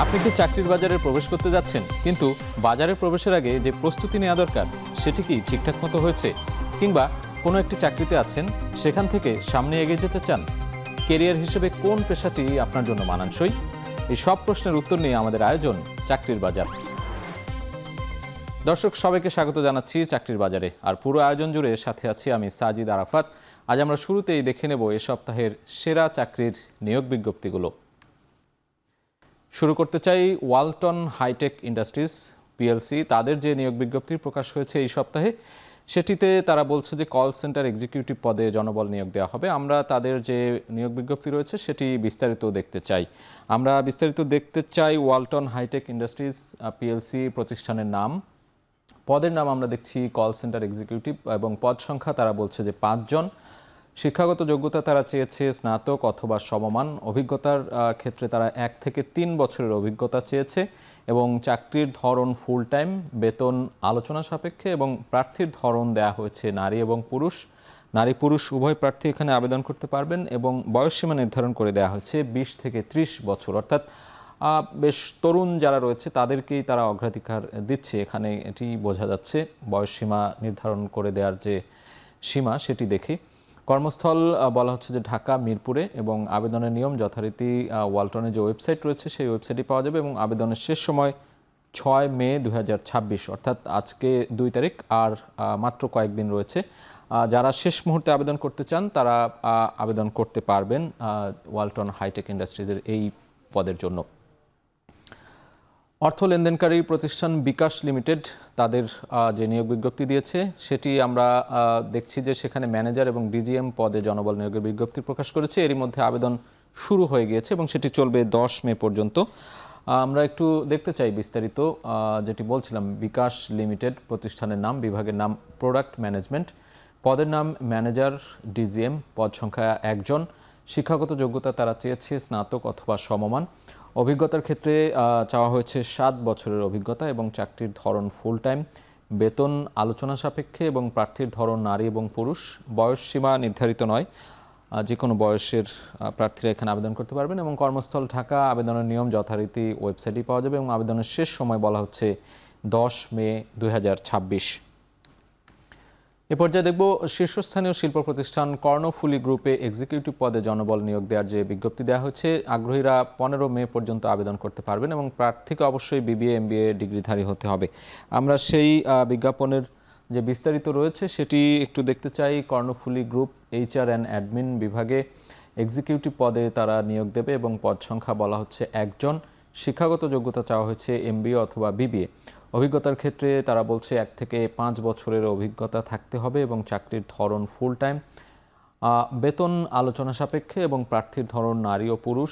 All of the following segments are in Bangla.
আপনি কি চাকরির বাজারে প্রবেশ করতে যাচ্ছেন, কিন্তু বাজারে প্রবেশের আগে যে প্রস্তুতি নেওয়া দরকার সেটি কি ঠিকঠাক মতো হয়েছে? কিংবা কোনো একটি চাকরিতে আছেন, সেখান থেকে সামনে এগিয়ে যেতে চান? কেরিয়ার হিসেবে কোন পেশাটি আপনার জন্য মানানসই? এই সব প্রশ্নের উত্তর নিয়ে আমাদের আয়োজন চাকরির বাজার। দর্শক সবাইকে স্বাগত জানাচ্ছি চাকরির বাজারে। আর পুরো আয়োজন জুড়ে সাথে আছি আমি সাজিদ আরাফাত। আজ আমরা শুরুতেই দেখে নেব এ সপ্তাহের সেরা চাকরির নিয়োগ বিজ্ঞপ্তিগুলো। শুরু করতে চাই ওয়ালটন হাইটেক ইন্ডাস্ট্রিজ পিএলসি। তাদের যে নিয়োগ বিজ্ঞপ্তি প্রকাশ হয়েছে এই সপ্তাহে, সেটিতে তারা বলছে যে কল সেন্টার এক্সিকিউটিভ পদে জনবল নিয়োগ দেওয়া হবে। আমরা তাদের যে নিয়োগ বিজ্ঞপ্তি রয়েছে সেটি বিস্তারিত দেখতে চাই। ওয়ালটন হাইটেক ইন্ডাস্ট্রিজ পিএলসি প্রতিষ্ঠানের নাম, পদের নাম আমরা দেখছি কল সেন্টার এক্সিকিউটিভ, এবং পদ সংখ্যা তারা বলছে যে 5 জন। শিক্ষাগত যোগ্যতা তারা চেয়েছে স্নাতক অথবা সমমান। অভিজ্ঞতার ক্ষেত্রে তারা 1 থেকে 3 বছরের অভিজ্ঞতা চেয়েছে, এবং চাকরির ধরন ফুল টাইম, বেতন আলোচনা সাপেক্ষে, এবং প্রার্থীর ধরন দেয়া হয়েছে নারী এবং পুরুষ। নারী পুরুষ উভয় প্রার্থী এখানে আবেদন করতে পারবেন, এবং বয়সসীমা নির্ধারণ করে দেওয়া হয়েছে 20 থেকে 30 বছর, অর্থাৎ বেশ তরুণ যারা রয়েছে তাদেরকেই তারা অগ্রাধিকার দিচ্ছে। এখানে এটি বোঝা যাচ্ছে বয়সসীমা নির্ধারণ করে দেওয়ার যে সীমা সেটি দেখে। কর্মস্থল বলা হচ্ছে যে ঢাকা মিরপুরে, এবং আবেদনের নিয়ম যথারীতি ওয়ালটনের যে ওয়েবসাইট রয়েছে সেই ওয়েবসাইটে পাওয়া যাবে, এবং আবেদনের শেষ সময় 6 মে 2026, অর্থাৎ আজকে 2 তারিখ, আর মাত্র কয়েকদিন রয়েছে। যারা শেষ মুহূর্তে আবেদন করতে চান তারা আবেদন করতে পারবেন ওয়ালটন হাইটেক ইন্ডাস্ট্রিজের এই পদের জন্য। অর্থ লেনদেনকারী প্রতিষ্ঠান বিকাশ লিমিটেড তাদের যে নিয়োগ বিজ্ঞপ্তি দিয়েছে সেটি আমরা দেখছি যে সেখানে ম্যানেজার এবং ডিজিএম পদে জনবল নিয়োগের বিজ্ঞপ্তি প্রকাশ করেছে। এরই মধ্যে আবেদন শুরু হয়ে গিয়েছে এবং সেটি চলবে 10 মে পর্যন্ত। আমরা একটু দেখতে চাই বিস্তারিত। যেটি বলছিলাম, বিকাশ লিমিটেড প্রতিষ্ঠানের নাম, বিভাগের নাম প্রোডাক্ট ম্যানেজমেন্ট, পদের নাম ম্যানেজার ডিজিএম, পদ সংখ্যা 1 জন। শিক্ষাগত যোগ্যতা তারা চেয়েছে স্নাতক অথবা সমমান। অভিজ্ঞতার ক্ষেত্রে চাওয়া হয়েছে 7 বছরের অভিজ্ঞতা, এবং চাকরির ধরন ফুল টাইম, বেতন আলোচনা সাপেক্ষে, এবং প্রার্থীর ধরন নারী এবং পুরুষ। বয়স সীমা নির্ধারিত নয়, যে কোনো বয়সের প্রার্থীরা এখানে আবেদন করতে পারবেন, এবং কর্মস্থল ঢাকা। আবেদনের নিয়ম যথারীতি ওয়েবসাইটে পাওয়া যাবে, এবং আবেদনের শেষ সময় বলা হচ্ছে 10 মে 2026। এ পর্যায়ে দেখব শীর্ষস্থানীয় শিল্প প্রতিষ্ঠান কর্ণফুলী গ্রুপে এক্সিকিউটিভ পদে জনবল নিয়োগ দেওয়ার যে বিজ্ঞপ্তি দেওয়া হয়েছে। আগ্রহীরা 15 মে পর্যন্ত আবেদন করতে পারবেন, এবং প্রার্থীকে অবশ্যই বিবিএ এমবিএ ডিগ্রিধারী হতে হবে। আমরা সেই বিজ্ঞাপনের যে বিস্তারিত রয়েছে সেটি একটু দেখতে চাই। Karnaphuli group HR and admin বিভাগে এক্সিকিউটিভ পদে তারা নিয়োগ দেবে, এবং পদ সংখ্যা বলা হচ্ছে 1 জন। শিক্ষাগত যোগ্যতা চাওয়া হয়েছে MBA অথবা BBA। অভিজ্ঞতার ক্ষেত্রে তারা বলছে 1 থেকে 5 বছরের অভিজ্ঞতা থাকতে হবে, এবং চাকরির ধরন ফুল টাইম, বেতন আলোচনা সাপেক্ষে, এবং প্রার্থীর ধরন নারী ও পুরুষ।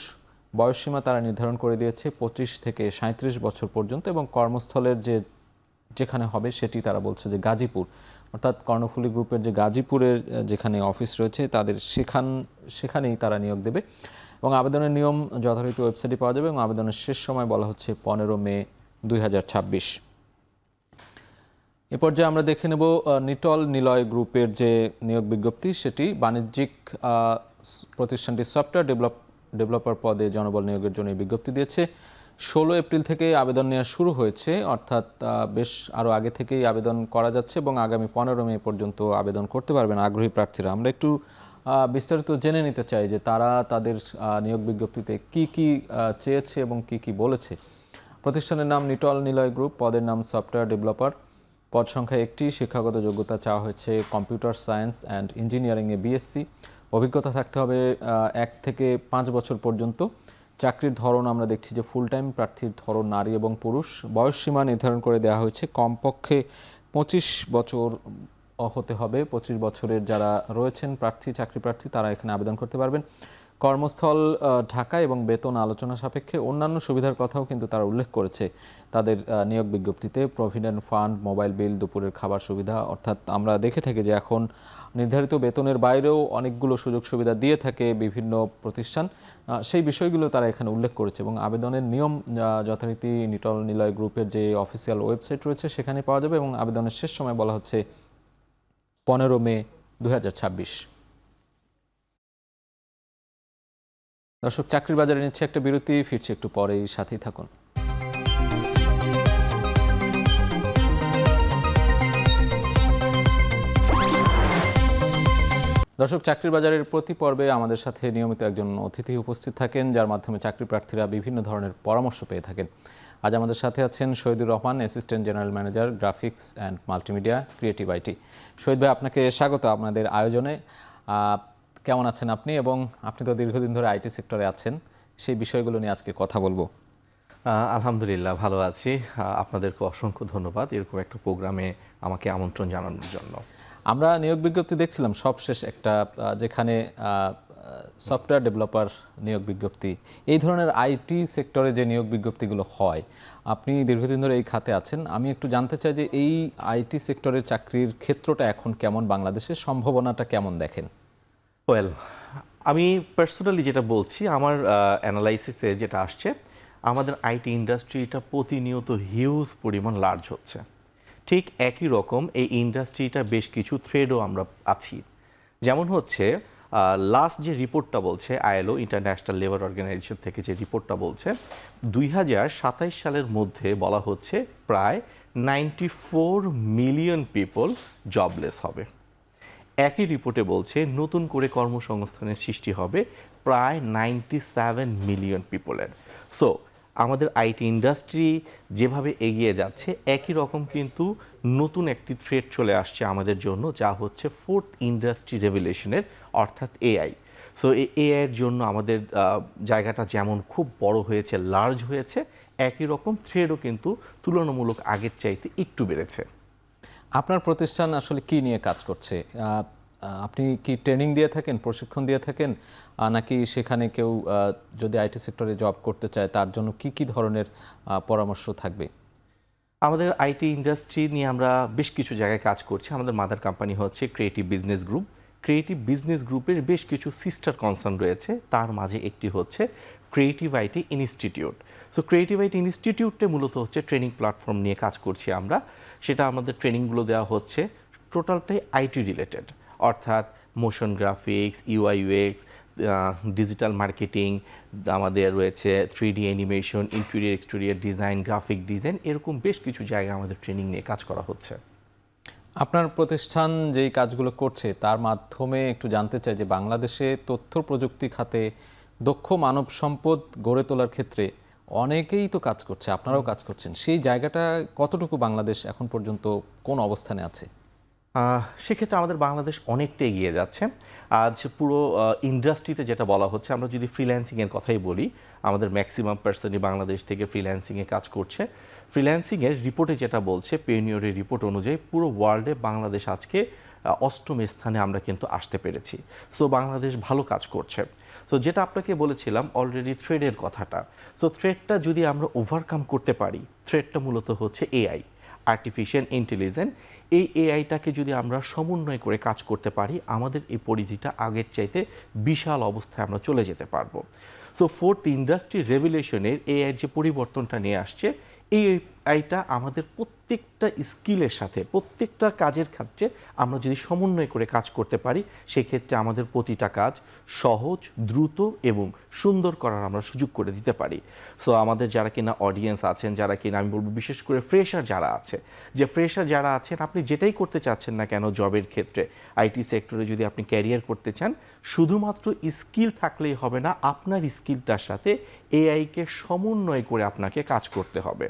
বয়সসীমা তারা নির্ধারণ করে দিয়েছে 25 থেকে 37 বছর পর্যন্ত, এবং কর্মস্থলের যেখানে হবে সেটি তারা বলছে যে গাজীপুর, অর্থাৎ কর্ণফুলী গ্রুপের যে গাজীপুরের যেখানে অফিস রয়েছে তাদের সেখানেই তারা নিয়োগ দেবে, এবং আবেদনের নিয়ম যথারীতি ওয়েবসাইটে পাওয়া যাবে, এবং আবেদনের শেষ সময় বলা হচ্ছে 15 মে 2026। এ পর্যায়ে আমরা দেখে নেব নিটল নিলয় গ্রুপের যে নিয়োগ বিজ্ঞপ্তি সেটি। বাণিজ্যিক প্রতিষ্ঠানটি সফটওয়্যার ডেভেলপার পদে জনবল নিয়োগের জন্য বিজ্ঞপ্তি দিয়েছে। 16 এপ্রিল থেকে আবেদন নেওয়া শুরু হয়েছে, অর্থাৎ বেশ আরও আগে থেকেই আবেদন করা যাচ্ছে, এবং আগামী 15 মে পর্যন্ত আবেদন করতে পারবেন আগ্রহী প্রার্থীরা। আমরা একটু বিস্তারিত জেনে নিতে চাই যে তারা তাদের নিয়োগ বিজ্ঞপ্তিতে কি কি চেয়েছে এবং কি কি বলেছে। প্রতিষ্ঠানের নাম নিটল নিলয় গ্রুপ, পদের নাম সফটওয়্যার ডেভেলপার, পদ সংখ্যা 1টি। শিক্ষাগত যোগ্যতা চাওয়া হয়েছে কম্পিউটার সায়েন্স অ্যান্ড ইঞ্জিনিয়ারিংয়ে BSc। অভিজ্ঞতা থাকতে হবে 1 থেকে 5 বছর পর্যন্ত। চাকরির ধরন আমরা দেখছি যে ফুল টাইম, প্রার্থীর ধরন নারী এবং পুরুষ। বয়সসীমা নির্ধারণ করে দেওয়া হয়েছে কমপক্ষে 25 বছর হতে হবে। 25 বছরের যারা রয়েছেন চাকরি প্রার্থী তারা এখানে আবেদন করতে পারবেন। কর্মস্থল ঢাকা, এবং বেতন আলোচনা সাপেক্ষে। অন্যান্য সুবিধার কথাও কিন্তু তারা উল্লেখ করেছে তাদের নিয়োগ বিজ্ঞপ্তিতে। প্রভিডেন্ট ফান্ড, মোবাইল বিল, দুপুরের খাবার সুবিধা। অর্থাৎ আমরা দেখে থাকি যে এখন নির্ধারিত বেতনের বাইরেও অনেকগুলো সুযোগ সুবিধা দিয়ে থাকে বিভিন্ন প্রতিষ্ঠান। সেই বিষয়গুলো তারা এখানে উল্লেখ করেছে, এবং আবেদনের নিয়ম যথারীতি নিটল নিলয় গ্রুপের যে অফিসিয়াল ওয়েবসাইট রয়েছে সেখানে পাওয়া যাবে, এবং আবেদনের শেষ সময় বলা হচ্ছে 15 মে 2026। দর্শক, চাকরির বাজারে নিচ্ছে একটা বিরতি, ফিরছে একটু পরেই, সাথেই থাকুন। দর্শক, চাকরির বাজারের প্রতি পর্বে আমাদের সাথে নিয়মিত একজন অতিথি উপস্থিত থাকেন, যার মাধ্যমে চাকরি প্রার্থীরা বিভিন্ন ধরনের পরামর্শ পেয়ে থাকেন। আজ আমাদের সাথে আছেন Shahidur Rahman, assistant general manager, graphics and multimedia, creative IT. Shahid ভাই, আপনাকে স্বাগত আমাদের আয়োজনে। কেমন আছেন আপনি? এবং আপনি তো দীর্ঘদিন ধরে আইটি সেক্টরে আছেন, সেই বিষয়গুলো নিয়ে আজকে কথা বলবো। আলহামদুলিল্লাহ, ভালো আছি। আপনাদেরকে অসংখ্য ধন্যবাদ এরকম একটা প্রোগ্রামে আমাকে আমন্ত্রণ জানানোর জন্য। আমরা নিয়োগ বিজ্ঞপ্তি দেখছিলাম সবশেষ একটা, যেখানে সফটওয়্যার ডেভেলপার নিয়োগ বিজ্ঞপ্তি, এই ধরনের আইটি সেক্টরে যে নিয়োগ বিজ্ঞপ্তিগুলো হয়, আপনি দীর্ঘদিন ধরে এই খাতে আছেন। আমি একটু জানতে চাই যে এই আইটি সেক্টরের চাকরির ক্ষেত্রটা এখন কেমন, বাংলাদেশের সম্ভাবনাটা কেমন দেখেন? ওয়েল, আমি পার্সোনালি যেটা বলছি, আমার অ্যানালাইসিসে যেটা আসছে, আমাদের আইটি ইন্ডাস্ট্রিটা প্রতিনিয়ত হিউজ পরিমাণ লার্জ হচ্ছে। ঠিক একই রকম এই ইন্ডাস্ট্রিটা বেশ কিছু থ্রেডও আমরা আছি। যেমন হচ্ছে লাস্ট যে রিপোর্টটা বলছে, আইএলও ইন্টারন্যাশনাল লেবার অর্গানাইজেশন থেকে যে রিপোর্টটা বলছে, 2027 সালের মধ্যে বলা হচ্ছে প্রায় 94 মিলিয়ন পিপল জবলেস হবে। একই রিপোর্টে বলছে নতুন করে কর্মসংস্থানের সৃষ্টি হবে প্রায় 97 মিলিয়ন পিপলের। সো আমাদের আইটি ইন্ডাস্ট্রি যেভাবে এগিয়ে যাচ্ছে, একই রকম কিন্তু নতুন একটি থ্রেট চলে আসছে আমাদের জন্য, যা হচ্ছে ফোর্থ ইন্ডাস্ট্রি রেভলিউশনের, অর্থাৎ এআই। সো এই এআইয়ের জন্য আমাদের জায়গাটা যেমন খুব বড় হয়েছে, লার্জ হয়েছে, একই রকম থ্রেডও কিন্তু তুলনামূলক আগের চাইতে একটু বেড়েছে। আপনার প্রতিষ্ঠান আসলে কি নিয়ে কাজ করছে? আপনি কি ট্রেনিং দিয়ে থাকেন, প্রশিক্ষণ দিয়ে থাকেন, নাকি সেখানে কেউ যদি আইটি সেক্টরে জব করতে চায় তার জন্য কি কি ধরনের পরামর্শ থাকবে? আমাদের আইটি ইন্ডাস্ট্রি নিয়ে আমরা বেশ কিছু জায়গায় কাজ করছি। আমাদের মাদার কোম্পানি হচ্ছে creative business group. Creative business গ্রুপের বেশ কিছু সিস্টার কনসার্ন রয়েছে, তার মাঝে একটি হচ্ছে creative IT institute. So creative IT ইনস্টিটিউটে মূলত হচ্ছে ট্রেনিং প্ল্যাটফর্ম নিয়ে কাজ করছি আমরা। সেটা আমাদের ট্রেনিংগুলো দেওয়া হচ্ছে টোটালটাই আইটি রিলেটেড, অর্থাৎ motion graphics, UI UX, digital marketing, আমাদের রয়েছে 3D animation, interior exterior design, graphic design, এরকম বেশ কিছু জায়গায় আমাদের ট্রেনিং নিয়ে কাজ করা হচ্ছে। আপনার প্রতিষ্ঠান যেই কাজগুলো করছে তার মাধ্যমে একটু জানতে চাই যে বাংলাদেশে তথ্য প্রযুক্তি খাতে দক্ষ মানব সম্পদ গড়ে তোলার ক্ষেত্রে অনেকেই তো কাজ করছে, আপনারাও কাজ করছেন, সেই জায়গাটা কতটুকু বাংলাদেশ এখন পর্যন্ত কোন অবস্থানে আছে? সেক্ষেত্রে আমাদের বাংলাদেশ অনেকটা এগিয়ে যাচ্ছে। আজ পুরো ইন্ডাস্ট্রিতে যেটা বলা হচ্ছে, আমরা যদি ফ্রিল্যান্সিংয়ের কথাই বলি, আমাদের ম্যাক্সিমাম পার্সনই বাংলাদেশ থেকে ফ্রিল্যান্সিংয়ে কাজ করছে। ফ্রিল্যান্সিংয়ের রিপোর্টে যেটা বলছে, পেনিয়রের রিপোর্ট অনুযায়ী পুরো ওয়ার্ল্ডে বাংলাদেশ আজকে 8ম স্থানে আমরা কিন্তু আসতে পেরেছি। সো বাংলাদেশ ভালো কাজ করছে। সো যেটা আপনাকে বলেছিলাম অলরেডি, থ্রেডের কথাটা, সো থ্রেডটা যদি আমরা ওভারকাম করতে পারি, থ্রেডটা মূলত হচ্ছে এআই, আর্টিফিশিয়াল ইন্টেলিজেন্স। এই এআইটাকে যদি আমরা সমন্বয় করে কাজ করতে পারি, আমাদের এই পরিধিটা আগের চাইতে বিশাল অবস্থায় আমরা চলে যেতে পারবো। সো ফোর্থ ইন্ডাস্ট্রি রেভলিউশনের এআইয়ের যে পরিবর্তনটা নিয়ে আসছে, এই এআইটা আমাদের প্রত্যেকটা স্কিলের সাথে, প্রত্যেকটা কাজের ক্ষেত্রে আমরা যদি সমন্বয় করে কাজ করতে পারি, সেক্ষেত্রে আমাদের প্রতিটা কাজ সহজ, দ্রুত এবং সুন্দর করার আমরা সুযোগ করে দিতে পারি। সো আমাদের যারা কিনা অডিয়েন্স আছেন, যারা কিনা আমি বলবো বিশেষ করে ফ্রেশার যারা আছে, যে ফ্রেশার যারা আছেন, আপনি যেটাই করতে চাচ্ছেন না কেন জবের ক্ষেত্রে, আইটি সেক্টরে যদি আপনি ক্যারিয়ার করতে চান, শুধুমাত্র স্কিল থাকলেই হবে না, আপনার স্কিলটার সাথে এআইকে সমন্বয় করে আপনাকে কাজ করতে হবে।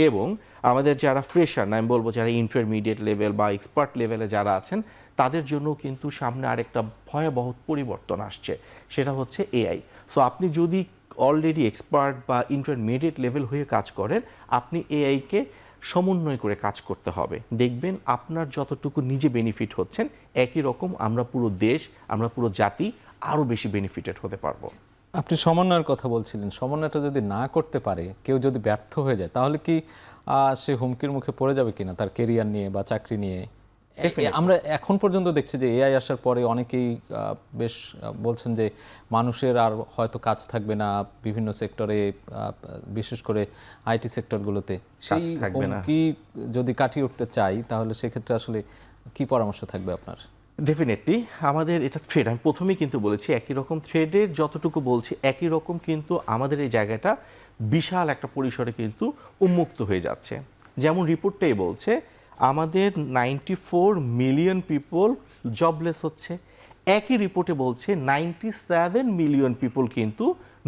এবং আমাদের যারা ফ্রেশার না, আমি বলবো যারা ইন্টারমিডিয়েট লেভেল বা এক্সপার্ট লেভেলে যারা আছেন, তাদের জন্য কিন্তু সামনে আরেকটা ভয়াবহ পরিবর্তন আসছে, সেটা হচ্ছে এআই। সো আপনি যদি অলরেডি এক্সপার্ট বা ইন্টারমিডিয়েট লেভেল হয়ে কাজ করেন, আপনি এআইকে সমন্বয় করে কাজ করতে হবে। দেখবেন আপনার যতটুকু নিজে বেনিফিট হচ্ছেন, একই রকম আমরা পুরো দেশ, আমরা পুরো জাতি আরও বেশি বেনিফিটেড হতে পারবো। আপনি সমন্বয়ের কথা বলছিলেন, সমন্বয়টা যদি না করতে পারে, কেউ যদি ব্যর্থ হয়ে যায়, তাহলে কি সে হুমকির মুখে পড়ে যাবে কিনা তার কেরিয়ার নিয়ে বা চাকরি নিয়ে? আমরা এখন পর্যন্ত দেখছি যে এআই আসার পরে অনেকেই বেশ বলছেন যে মানুষের আর হয়তো কাজ থাকবে না বিভিন্ন সেক্টরে, বিশেষ করে আইটি সেক্টরগুলোতে। সেই হুমকি যদি কাটিয়ে উঠতে চাই, তাহলে সেক্ষেত্রে আসলে কি পরামর্শ থাকবে আপনার? ডেফিনেটলি আমাদের এটা থ্রেড, আমি প্রথমেই কিন্তু বলেছি একই রকম থ্রেডের যতটুকু বলছি একই রকম কিন্তু আমাদের এই জায়গাটা বিশাল একটা পরিসরে কিন্তু উন্মুক্ত হয়ে যাচ্ছে। যেমন রিপোর্টটাই বলছে আমাদের 94 মিলিয়ন পিপল জবলেস হচ্ছে, একই রিপোর্টে বলছে 97 মিলিয়ন পিপল কিন্তু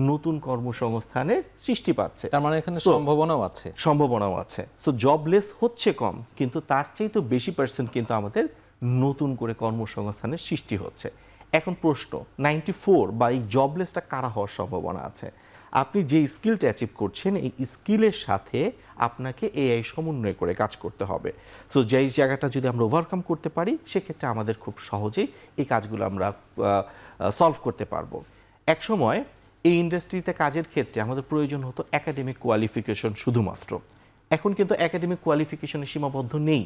নতুন কর্মসংস্থানের সৃষ্টি পাচ্ছে। তার মানে এখানে So, সম্ভাবনাও আছে। সম্ভাবনাও আছে। সো জবলেস হচ্ছে কম, কিন্তু তার চেয়ে তো বেশি পার্সেন্ট কিন্তু আমাদের নতুন করে কর্মসংস্থানের সৃষ্টি হচ্ছে। এখন প্রশ্ন 94 বা এই জবলেসটা কারা হওয়ার সম্ভাবনা আছে? আপনি যে স্কিলটা অ্যাচিভ করছেন এই স্কিলের সাথে আপনাকে এআই সমন্বয় করে কাজ করতে হবে। সো যেই জায়গাটা যদি আমরা ওভারকাম করতে পারি সেক্ষেত্রে আমাদের খুব সহজেই এই কাজগুলো আমরা সলভ করতে পারবো। একসময় এই ইন্ডাস্ট্রিতে কাজের ক্ষেত্রে আমাদের প্রয়োজন হতো একাডেমিক কোয়ালিফিকেশন শুধুমাত্র, এখন কিন্তু একাডেমিক কোয়ালিফিকেশনে সীমাবদ্ধ নেই।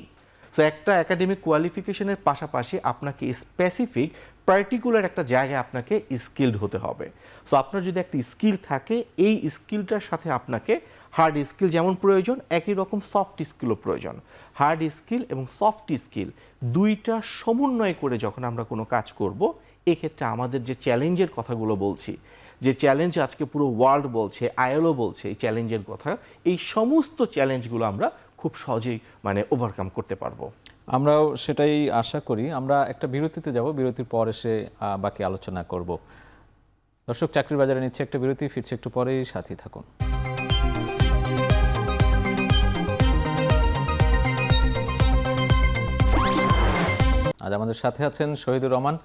সো একটা একাডেমিক কোয়ালিফিকেশনের পাশাপাশি আপনাকে স্পেসিফিক পার্টিকুলার একটা জায়গায় আপনাকে স্কিলড হতে হবে। সো আপনার যদি একটা স্কিল থাকে এই স্কিলটার সাথে আপনাকে হার্ড স্কিল যেমন প্রয়োজন একই রকম সফট স্কিলও প্রয়োজন। হার্ড স্কিল এবং সফট স্কিল দুইটা সমন্বয় করে যখন আমরা কোনো কাজ করব, এক্ষেত্রে আমাদের যে চ্যালেঞ্জের কথাগুলো বলছি, যে চ্যালেঞ্জ আজকে পুরো ওয়ার্ল্ড বলছে, আইএলও বলছে এই চ্যালেঞ্জের কথা, এই সমস্ত চ্যালেঞ্জগুলো আমরা খুব সহজেই ওভারকাম করতে পারবো। আমরাও সেটাই আশা করি। আমরা একটা বিরতিতে যাব, বিরতির পর এসে বাকি আলোচনা করব। দর্শক, চাকরির বাজারে নিচ্ছে একটা বিরতি, ফিরছে একটু পরেই, সাথেই থাকুন। আজ আমাদের সাথে আছেন Shahidur Rahman,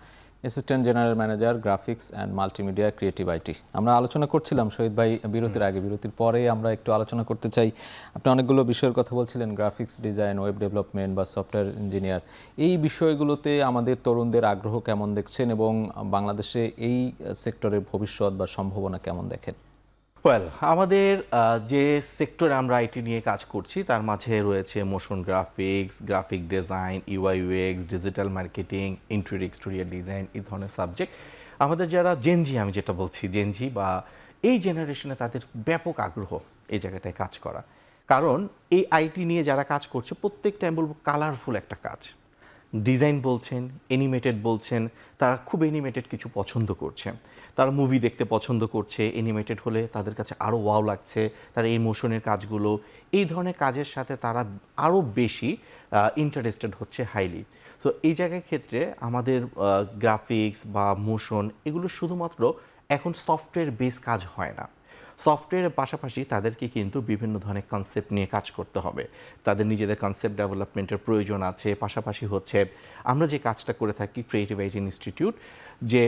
assistant general manager, graphics and multimedia, creative IT. আমরা আলোচনা করছিলাম শহীদ ভাই বিরতির আগে, বিরতির পরে আমরা একটু আলোচনা করতে চাই। আপনি অনেকগুলো বিষয়ের কথা বলছিলেন, গ্রাফিক্স ডিজাইন, ওয়েব ডেভেলপমেন্ট বা সফটওয়্যার ইঞ্জিনিয়ার। এই বিষয়গুলোতে আমাদের তরুণদের আগ্রহ কেমন দেখছেন এবং বাংলাদেশে এই সেক্টরের ভবিষ্যৎ বা সম্ভাবনা কেমন দেখেন? ওয়েল, আমাদের যে সেক্টরে আমরা আইটি নিয়ে কাজ করছি তার মাঝে রয়েছে motion graphics, graphic design, UI UX, digital marketing, interior exterior design, এই ধরনের সাবজেক্ট। আমাদের যারা জেনজি, আমি যেটা বলছি জেনজি বা এই জেনারেশনে, তাদের ব্যাপক আগ্রহ এই জায়গাটায় কাজ করা। কারণ এই আইটি নিয়ে যারা কাজ করছে প্রত্যেকটা আমি বলবো কালারফুল একটা কাজ। ডিজাইন বলছেন, অ্যানিমেটেড বলছেন, তারা খুব অ্যানিমেটেড কিছু পছন্দ করছে, তারা মুভি দেখতে পছন্দ করছে, অ্যানিমেটেড হলে তাদের কাছে আরও ওয়াও লাগছে, তারা ইমোশনের কাজগুলো, এই ধরনের কাজের সাথে তারা আরও বেশি ইন্টারেস্টেড হচ্ছে হাইলি। সো এই জায়গার ক্ষেত্রে আমাদের গ্রাফিক্স বা মোশন এগুলো শুধুমাত্র এখন সফটওয়্যার বেস কাজ হয় না, সফটওয়্যারের পাশাপাশি তাদেরকে কিন্তু বিভিন্ন ধরনের কনসেপ্ট নিয়ে কাজ করতে হবে, তাদের নিজেদের কনসেপ্ট ডেভেলপমেন্টের প্রয়োজন আছে। পাশাপাশি হচ্ছে আমরা যে কাজটা করে থাকি ক্রিয়েটিভ আইটি ইনস্টিটিউট, যে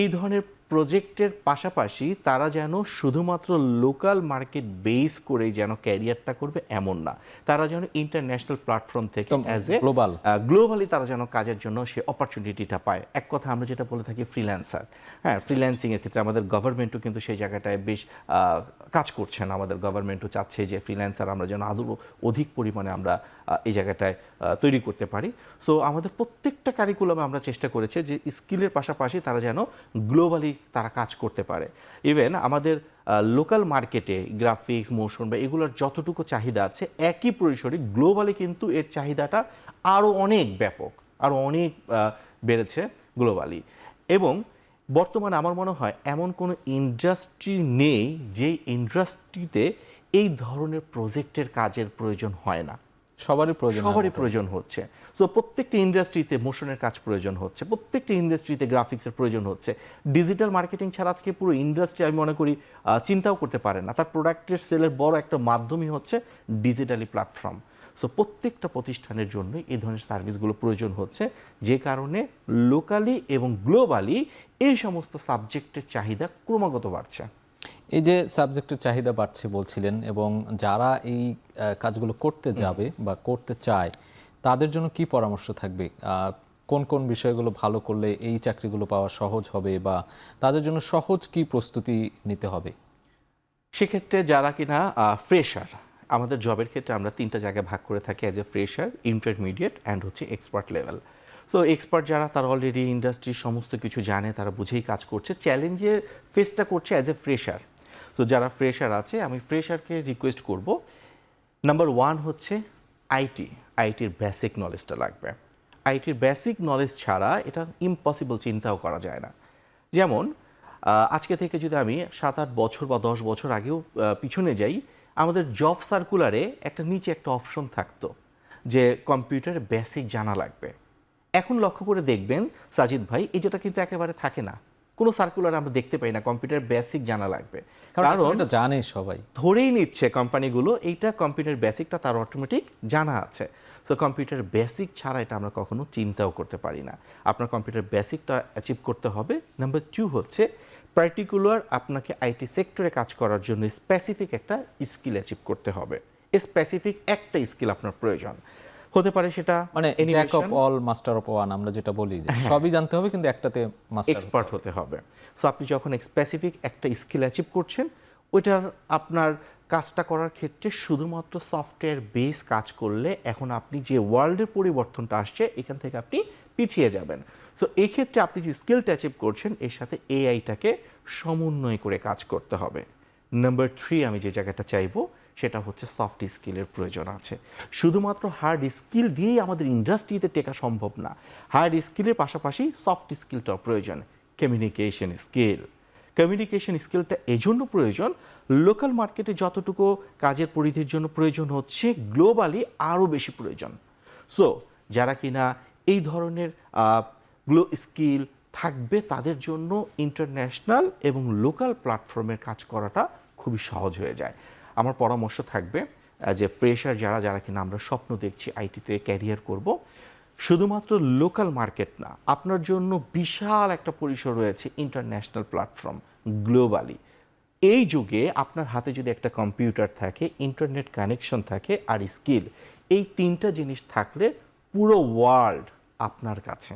এই ধরনের প্রজেক্টের পাশাপাশি তারা যেন শুধুমাত্র লোকাল মার্কেট বেস করেই যেন ক্যারিয়ারটা করবে এমন না, তারা যেন ইন্টারন্যাশনাল প্ল্যাটফর্ম থেকে অ্যাজ এ গ্লোবালি তারা যেন কাজের জন্য সে অপরচুনিটিটা পায়। এক কথা আমরা যেটা বলে থাকি ফ্রিল্যান্সার। হ্যাঁ, ফ্রিল্যান্সিংয়ের ক্ষেত্রে আমাদের গভর্নমেন্টও কিন্তু সেই জায়গাটায় বেশ কাজ করছেন। আমাদের গভর্নমেন্টও চাচ্ছে যে ফ্রিল্যান্সার আমরা যেন আদৌ অধিক পরিমাণে আমরা এই জায়গাটায় তৈরি করতে পারি। সো আমাদের প্রত্যেকটা কারিকুলামে আমরা চেষ্টা করেছি যে স্কিলের পাশাপাশি তারা যেন গ্লোবালি তারা কাজ করতে পারে। ইভেন আমাদের লোকাল মার্কেটে গ্রাফিক্স, মোশন বা এগুলোর যতটুকু চাহিদা আছে একই পরিসরে গ্লোবালি কিন্তু এর চাহিদাটা আরও অনেক ব্যাপক, আরও অনেক বেড়েছে গ্লোবালি। এবং বর্তমানে আমার মনে হয় এমন কোনো ইন্ডাস্ট্রি নেই যে ইন্ডাস্ট্রিতে এই ধরনের প্রজেক্টের কাজের প্রয়োজন হয় না। সবারই প্রয়োজন হচ্ছে। সো প্রত্যেকটা ইন্ডাস্ট্রিতে মোশনের কাজ প্রয়োজন হচ্ছে, প্রত্যেকটা ইন্ডাস্ট্রিতে গ্রাফিক্সের প্রয়োজন হচ্ছে। ডিজিটাল মার্কেটিং ছাড়া আজকে পুরো ইন্ডাস্ট্রি আমি মনে করি চিন্তাও করতে পারে না। তার প্রোডাক্টের সেলের বড় একটা মাধ্যমই হচ্ছে ডিজিটালি প্ল্যাটফর্ম। সো প্রত্যেকটা প্রতিষ্ঠানের জন্য এই ধরনের সার্ভিসগুলো প্রয়োজন হচ্ছে, যে কারণে লোকালি এবং গ্লোবালি এই সমস্ত সাবজেক্টের চাহিদা ক্রমাগত বাড়ছে। এই যে সাবজেক্টের চাহিদা বাড়ছে বলছিলেন, এবং যারা এই কাজগুলো করতে যাবে বা করতে চায় তাদের জন্য কি পরামর্শ থাকবে? কোন কোন বিষয়গুলো ভালো করলে এই চাকরিগুলো পাওয়া সহজ হবে, বা তাদের জন্য সহজ কি প্রস্তুতি নিতে হবে? সেক্ষেত্রে যারা কিনা ফ্রেশার, আমাদের জবের ক্ষেত্রে আমরা 3টা জায়গায় ভাগ করে থাকি, as a fresher, intermediate and হচ্ছে এক্সপার্ট লেভেল। সো এক্সপার্ট যারা, তারা অলরেডি ইন্ডাস্ট্রির সমস্ত কিছু জানে, তারা বুঝেই কাজ করছে, চ্যালেঞ্জে ফেসটা করছে অ্যাজ এ ফ্রেশার। সো যারা ফ্রেশার আছে, আমি ফ্রেশারকে রিকোয়েস্ট করব, নাম্বার 1 হচ্ছে আইটির বেসিক নলেজটা লাগবে। আইটির বেসিক নলেজ ছাড়া এটা ইম্পসিবল, চিন্তাও করা যায় না। যেমন আজকে থেকে যদি আমি 7-8 বছর বা 10 বছর আগেও পিছনে যাই, আমাদের জব সার্কুলারে একটা নিচে একটা অপশন থাকতো যে কম্পিউটারের বেসিক জানা লাগবে। এখন লক্ষ্য করে দেখবেন সাজিদ ভাই, এই যেটা কিন্তু একেবারে থাকে না, কোনো সার্কুলার আমরা দেখতে পাই না কম্পিউটার বেসিক জানা লাগবে। কারণ এটা জানে সবাই, ধরেই নিচ্ছে কোম্পানিগুলো এইটা কম্পিউটার বেসিকটা তার অটোমেটিক জানা আছে। তো কম্পিউটার বেসিক ছাড়া এটা আমরা কখনো চিন্তাও করতে পারি না। আপনার কম্পিউটার বেসিকটা অ্যাচিভ করতে হবে। নাম্বার 2 হচ্ছে পার্টিকুলার আপনাকে আইটি সেক্টরে কাজ করার জন্য স্পেসিফিক একটা স্কিল অ্যাচিভ করতে হবে। স্পেসিফিক একটা স্কিল আপনার প্রয়োজন হতে পারে, সেটা মানে Jack of all master of one আমরা যেটা বলি, যে সবই জানতে হবে কিন্তু একটাতে মাস্টার এক্সপার্ট হতে হবে। সো আপনি যখন স্পেসিফিক একটা স্কিল অ্যাচিভ করছেন, ওইটার আপনার কাজটা করার ক্ষেত্রে শুধুমাত্র সফটওয়্যার বেস কাজ করলে এখন আপনি যে ওয়ার্ল্ডের পরিবর্তনটা আসছে এখান থেকে আপনি পিছিয়ে যাবেন। সো এই ক্ষেত্রে আপনি যে স্কিলটা অ্যাচিভ করছেন এর সাথে এআইটাকে সমন্বয় করে কাজ করতে হবে। নাম্বার 3 আমি যে জায়গাটা চাইবো সেটা হচ্ছে সফট স্কিলের প্রয়োজন আছে। শুধুমাত্র হার্ড স্কিল দিয়েই আমাদের ইন্ডাস্ট্রিতে টেকা সম্ভব না। হার্ড স্কিলের পাশাপাশি সফট স্কিলটাও প্রয়োজন। কমিউনিকেশন স্কিল, কমিউনিকেশন স্কিলটা এজন্য প্রয়োজন, লোকাল মার্কেটে যতটুকু কাজের পরিধির জন্য প্রয়োজন হচ্ছে গ্লোবালি আরও বেশি প্রয়োজন। সো যারা কিনা এই ধরনের স্কিল থাকবে তাদের জন্য ইন্টারন্যাশনাল এবং লোকাল প্ল্যাটফর্মের কাজ করাটা খুবই সহজ হয়ে যায়। আমার পরামর্শ থাকবে যে ফ্রেশার যারা কিনা আমরা স্বপ্ন দেখছি আইটিতে ক্যারিয়ার করব, শুধুমাত্র লোকাল মার্কেট না, আপনার জন্য বিশাল একটা পরিসর রয়েছে ইন্টারন্যাশনাল প্ল্যাটফর্ম গ্লোবালি। এই যুগে আপনার হাতে যদি একটা কম্পিউটার থাকে, ইন্টারনেট কানেকশন থাকে আর স্কিল, এই 3টা জিনিস থাকলে পুরো ওয়ার্ল্ড আপনার কাছে।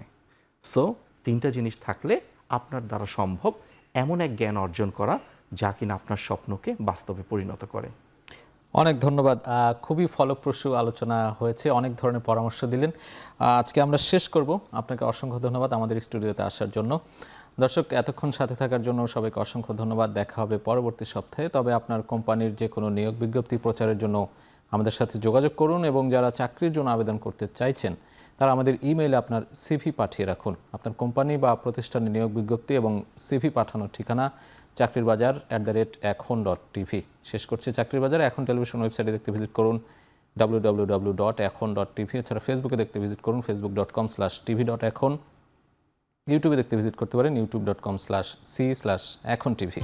সো 3টা জিনিস থাকলে আপনার দ্বারা সম্ভব এমন এক জ্ঞান অর্জন করা যা কিনা আপনার স্বপ্নকে বাস্তবে পরিণত করে। অনেক ধন্যবাদ। খুবই ফলপ্রসূ আলোচনা হয়েছে, অনেক ধরনের পরামর্শ দিলেন। আজকে আমরা শেষ করব। আপনাকে অসংখ্য ধন্যবাদ আমাদের স্টুডিওতে আসার জন্য। দর্শক, এতক্ষণ সাথে থাকার জন্য সবাইকে অসংখ্য ধন্যবাদ। দেখা হবে পরবর্তী সপ্তাহে। তবে আপনার কোম্পানির যে কোনো নিয়োগ বিজ্ঞপ্তি প্রচারের জন্য আমাদের সাথে যোগাযোগ করুন, এবং যারা চাকরির জন্য আবেদন করতে চাইছেন তারা আমাদের ইমেইলে আপনার সিভি পাঠিয়ে রাখুন। আপনার কোম্পানি বা প্রতিষ্ঠানের নিয়োগ বিজ্ঞপ্তি এবং সিভি পাঠানোর ঠিকানা চাকরির বাজার @ekhon.tv। শেষ করছে চাকরির বাজার। এখন টেলিভিশন ওয়েবসাইটে দেখতে ভিজিট করুন www.ekhon.tv। এছাড়া ফেসবুকে দেখতে ভিজিট করুন facebook.com/tv.ekhon। ইউটিউবে দেখতে ভিজিট করতে পারেন youtube.com/c/ekhontv।